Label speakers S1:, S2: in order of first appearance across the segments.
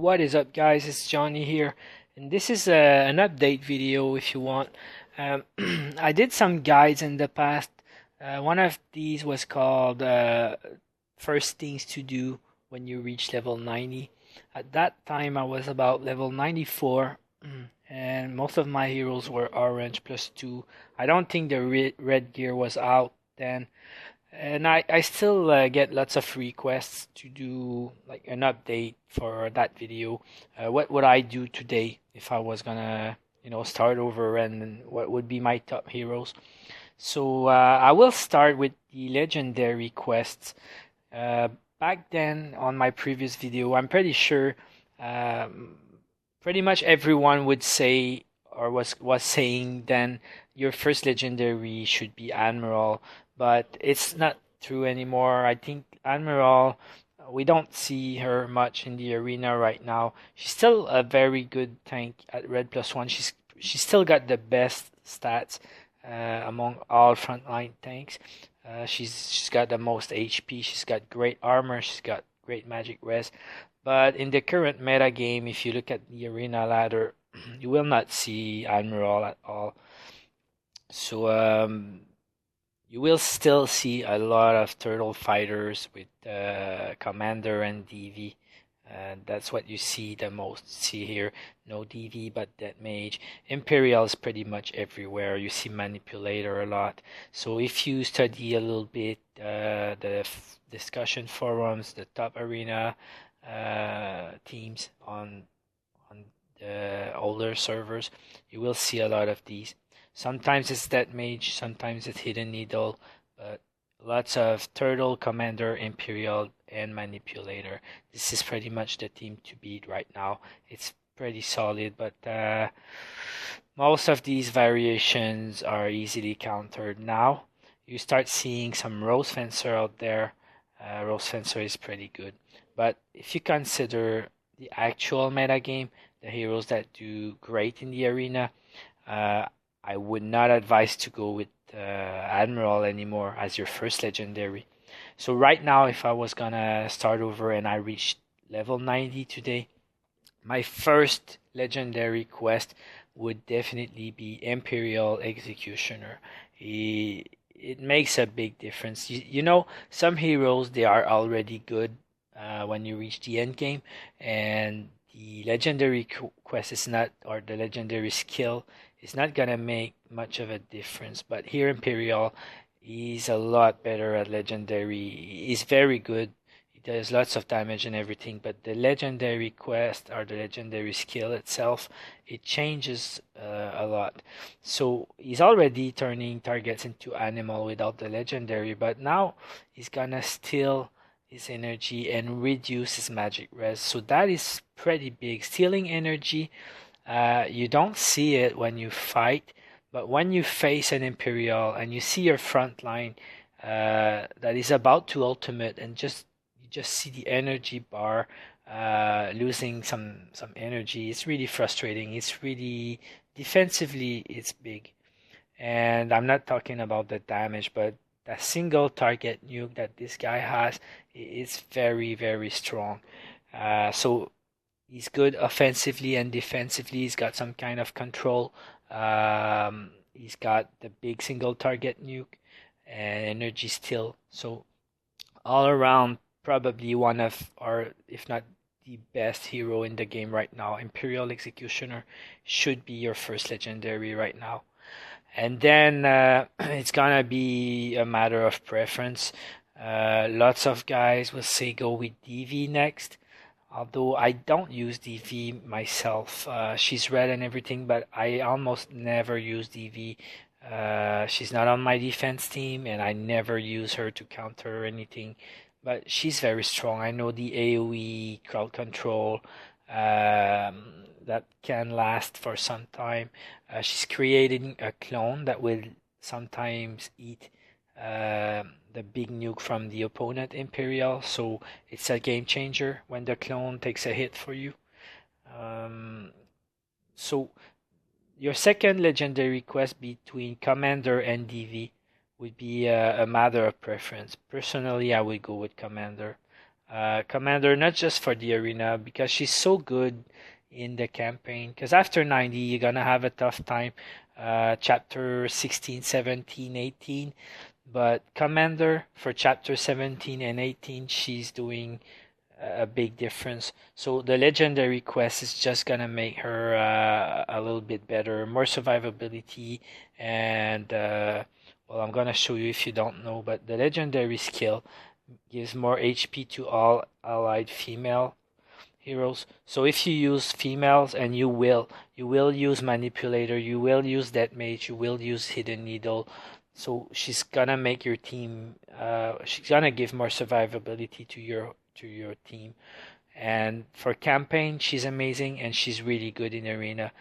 S1: What is up, guys? It's Johnny here, and this is an update video if you want. Um, I did some guides in the past. One of these was called First Things to Do when you reach level 90. At that time, I was about level 94, and most of my heroes were orange plus 2. I don't think the red gear was out then. And I still get lots of requests to do like an update for that video. What would I do today if I was gonna, start over, and what would be my top heroes? So I will start with the legendary quests. Uh, Back then on my previous video, I'm pretty sure um, pretty much everyone would say or was saying then your first legendary should be Admiral, but it's not true anymore. I think Admiral, we don't see her much in the arena right now. She's still a very good tank at Red plus one. She's still got the best stats among all frontline tanks. She's got the most HP. She's got great armor. She's got great magic res. But in the current meta game, if you look at the arena ladder, you will not see Admiral at all. So you will still see a lot of turtle fighters with Commander and DV. That's what you see the most. See here, no DV, but that mage. Imperial is pretty much everywhere. You see Manipulator a lot. So if you study a little bit the discussion forums, the top arena teams on the older servers, you will see a lot of these. Sometimes it's that mage, sometimes it's hidden needle, but lots of turtle, commander, imperial, and manipulator. This is pretty much the team to beat right now. It's pretty solid, but most of these variations are easily countered now. You start seeing some Rose Fencer out there. Rose Fencer is pretty good, but if you consider the actual meta game, the heroes that do great in the arena, I would not advise to go with Admiral anymore as your first legendary. So right now, if I was gonna start over and I reached level 90 today, my first legendary quest would definitely be Imperial Executioner. It makes a big difference. Some heroes, they are already good when you reach the end game, and the legendary quest is not, or the legendary skill is not gonna make much of a difference. But here Imperial, he's a lot better at legendary. He's very good. He does lots of damage and everything, but the legendary quest or the legendary skill itself, it changes a lot. So he's already turning targets into animal without the legendary, but now he's gonna steal his energy and reduce his magic res. So that is pretty big. Stealing energy, you don't see it when you fight, but when you face an Imperial and you see your front line that is about to ultimate, and you just see the energy bar losing some energy, it's really frustrating. It's really defensively, it's big. And I'm not talking about the damage, but the single target nuke that this guy has is very, very strong. So he's good offensively and defensively. He's got some kind of control. He's got the big single target nuke and energy steal. So all around, probably one of, or if not the best hero in the game right now. Imperial Executioner should be your first legendary right now. And then it's gonna be a matter of preference. Lots of guys will say go with DV next, although I don't use DV myself. She's red and everything, but I almost never use DV. She's not on my defense team, and I never use her to counter anything. But she's very strong. I know the AoE crowd control that can last for some time. She's creating a clone that will sometimes eat the big nuke from the opponent Imperial, so it's a game changer when the clone takes a hit for you. So your second legendary quest between Commander and DV would be a matter of preference. Personally, I would go with Commander. Commander, not just for the arena, because she's so good in the campaign. Because after 90, you're gonna have a tough time. Chapter 16, 17, 18. But Commander for chapter 17 and 18, she's doing a big difference. So the legendary quest is just gonna make her a little bit better, more survivability, and well, I'm gonna show you if you don't know, but the legendary skill gives more HP to all allied female heroes. So if you use females, and you will use manipulator, you will use death mage, you will use hidden needle. So she's gonna make your team. She's gonna give more survivability to your team. And for campaign, she's amazing, and she's really good in arena.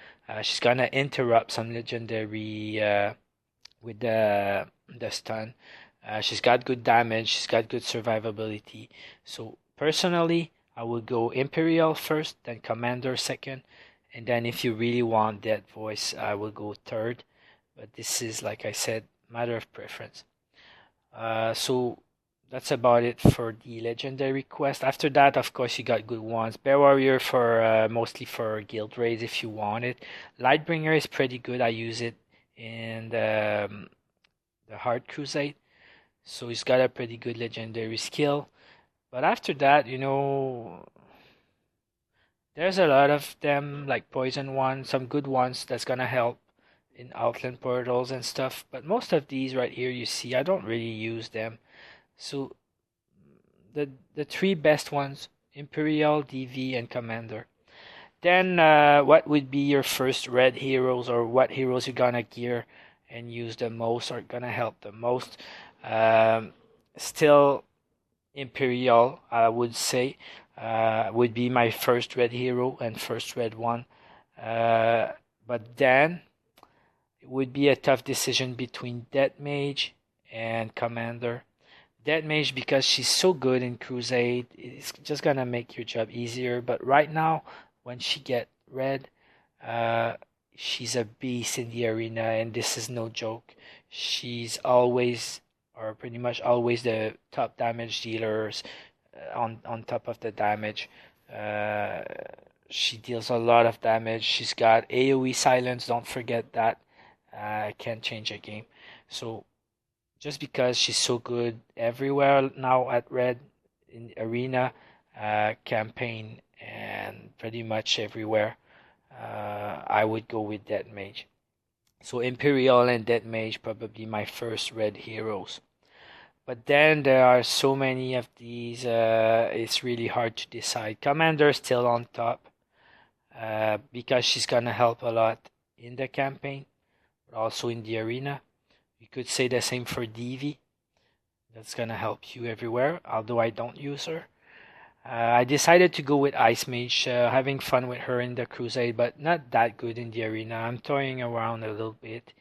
S1: She's gonna interrupt some legendary with the stun. She's got good damage. She's got good survivability. So personally, I would go Imperial first, then Commander second, and then if you really want that voice, I will go third. But this is, like I said, matter of preference. So that's about it for the legendary quest. After that, of course, you got good ones. Bear Warrior for mostly for guild raids if you want it. Lightbringer is pretty good. I use it in the Hard Crusade. So he's got a pretty good legendary skill. But after that, there's a lot of them, like Poison One, some good ones that's gonna help in Outland portals and stuff. But most of these right here you see, I don't really use them. So the three best ones, Imperial, DV, and Commander. Then what would be your first red heroes, or what heroes you're gonna gear and use the most, or gonna help the most? Still Imperial, I would say, would be my first red hero and first red one. But then it would be a tough decision between Death Mage and Commander. Death Mage, because she's so good in Crusade, it's just gonna make your job easier. But right now, when she get red, she's a beast in the arena, and this is no joke. She's always, or pretty much always, the top damage dealers on top of the damage. She deals a lot of damage. She's got AoE silence. Don't forget that. Can't change a game. So just because she's so good everywhere now at red, in arena, campaign, and pretty much everywhere, I would go with Death Mage. So Imperial and Death Mage probably my first red heroes. But then there are so many of these, it's really hard to decide. Commander still on top, because she's gonna help a lot in the campaign, but also in the arena. You could say the same for DV. That's gonna help you everywhere, although I don't use her. I decided to go with Ice Mage, having fun with her in the Crusade, but not that good in the arena. I'm toying around a little bit.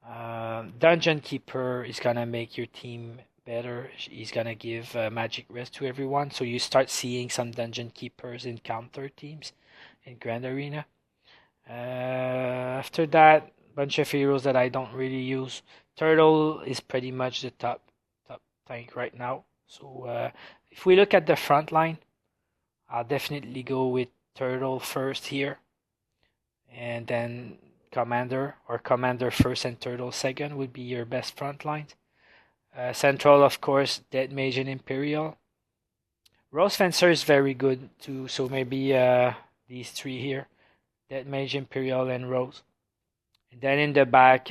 S1: Dungeon Keeper is gonna make your team better. He's gonna give magic rest to everyone, so you start seeing some Dungeon Keepers in counter teams in Grand Arena. After that, bunch of heroes that I don't really use. Turtle is pretty much the top tank right now. So if we look at the front line, I'll definitely go with Turtle first here, and then Commander, or Commander first and Turtle second would be your best front lines. Central, of course, Death Mage and Imperial. Rose Fencer is very good too, so maybe these three here, Death Mage, Imperial, and Rose. And then in the back,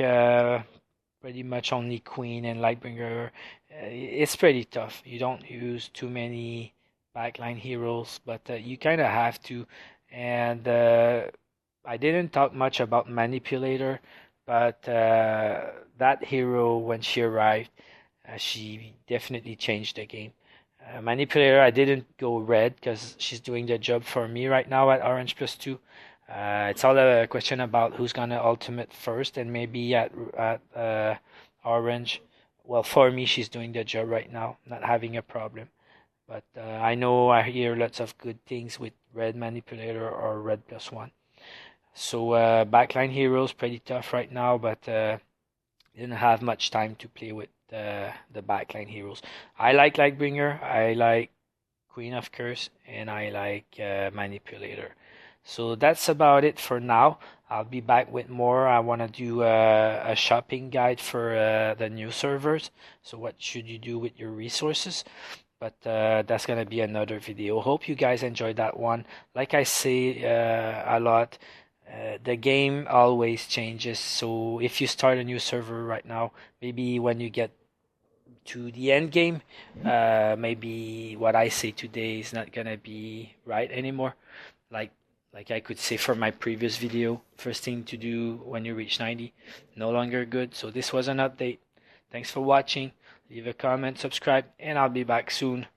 S1: pretty much only Queen and Lightbringer. It's pretty tough. You don't use too many backline heroes, but you kind of have to. And I didn't talk much about Manipulator, but that hero, when she arrived, she definitely changed the game. Manipulator, I didn't go red because she's doing the job for me right now at Orange +2. It's all a question about who's gonna ultimate first, and maybe at Orange. Well, for me, she's doing the job right now, not having a problem. But I know I hear lots of good things with red Manipulator or red +1. So backline heroes pretty tough right now, but didn't have much time to play with the backline heroes. I like Lightbringer. I like Queen of Curse, and I like Manipulator. So that's about it for now. I'll be back with more. I want to do a shopping guide for the new servers. So what should you do with your resources? But that's gonna be another video. Hope you guys enjoyed that one. Like I say a lot, the game always changes. So if you start a new server right now, maybe when you get to the end game, maybe what I say today is not gonna be right anymore. Like like I could say for my previous video, first thing to do when you reach 90, no longer good. So this was an update. Thanks for watching. Leave a comment, subscribe, and I'll be back soon.